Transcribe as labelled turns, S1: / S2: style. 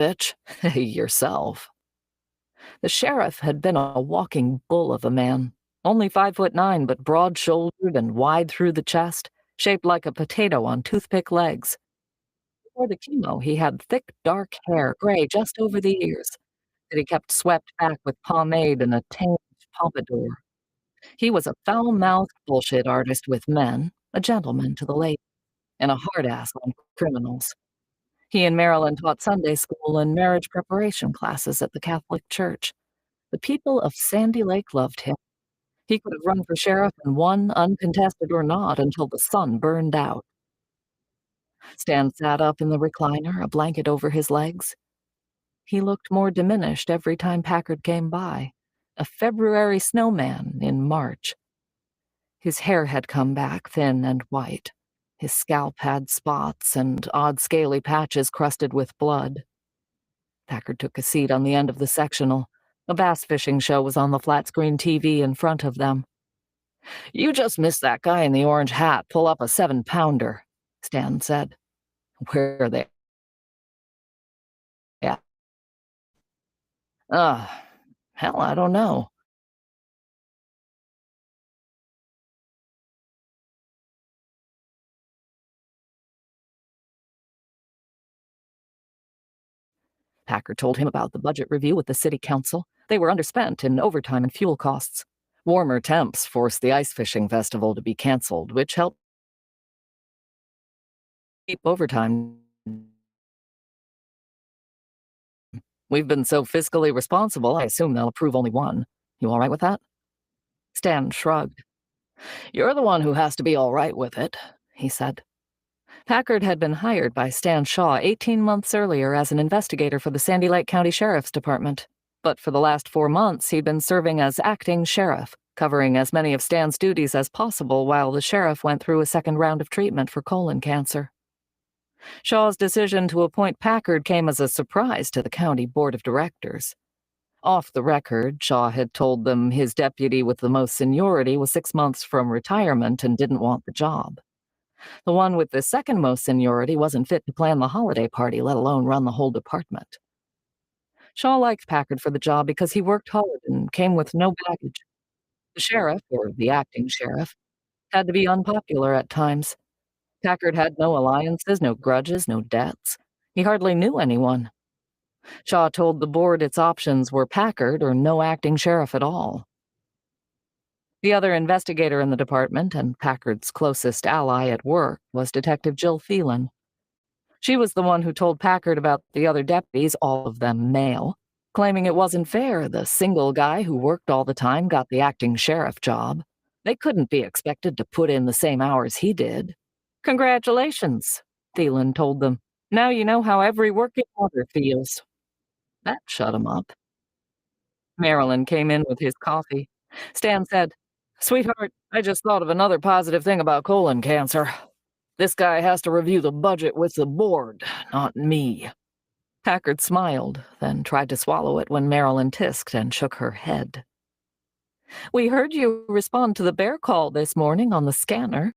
S1: bitch. Yourself." The sheriff had been a walking bull of a man, only 5'9", but broad-shouldered and wide through the chest, shaped like a potato on toothpick legs. Before the chemo, he had thick, dark hair, gray just over the ears, that he kept swept back with pomade and a tanged pompadour. He was a foul-mouthed bullshit artist with men, a gentleman to the ladies, and a hard ass on criminals. He and Marilyn taught Sunday school and marriage preparation classes at the Catholic Church. The people of Sandy Lake loved him. He could have run for sheriff and won, uncontested or not, until the sun burned out. Stan sat up in the recliner, a blanket over his legs. He looked more diminished every time Packard came by, a February snowman in March. His hair had come back, thin and white. His scalp had spots and odd scaly patches crusted with blood. Packard took a seat on the end of the sectional. A bass fishing show was on the flat-screen TV in front of them. "You just missed that guy in the orange hat pull up a 7-pounder, Stan said. "Where are they at?" Hell, I don't know." Packard told him about the budget review with the city council. They were underspent in overtime and fuel costs. Warmer temps forced the ice fishing festival to be canceled, which helped keep overtime. "We've been so fiscally responsible, I assume they'll approve only one. You all right with that?" Stan shrugged. "You're the one who has to be all right with it," he said. Packard had been hired by Stan Shaw 18 months earlier as an investigator for the Sandy Lake County Sheriff's Department. But for the last 4 months, he'd been serving as acting sheriff, covering as many of Stan's duties as possible while the sheriff went through a second round of treatment for colon cancer. Shaw's decision to appoint Packard came as a surprise to the county board of directors. Off the record, Shaw had told them his deputy with the most seniority was 6 months from retirement and didn't want the job. The one with the second most seniority wasn't fit to plan the holiday party, let alone run the whole department. Shaw liked Packard for the job because he worked hard and came with no baggage. The sheriff, or the acting sheriff, had to be unpopular at times. Packard had no alliances, no grudges, no debts. He hardly knew anyone. Shaw told the board its options were Packard or no acting sheriff at all. The other investigator in the department, and Packard's closest ally at work, was Detective Jill Phelan. She was the one who told Packard about the other deputies, all of them male, claiming it wasn't fair the single guy who worked all the time got the acting sheriff job. They couldn't be expected to put in the same hours he did. "Congratulations," Phelan told them. "Now you know how every working mother feels." That shut him up. Marilyn came in with his coffee. Stan said, "Sweetheart, I just thought of another positive thing about colon cancer. This guy has to review the budget with the board, not me." Packard smiled, then tried to swallow it when Marilyn tisked and shook her head. "We heard you respond to the bear call this morning on the scanner.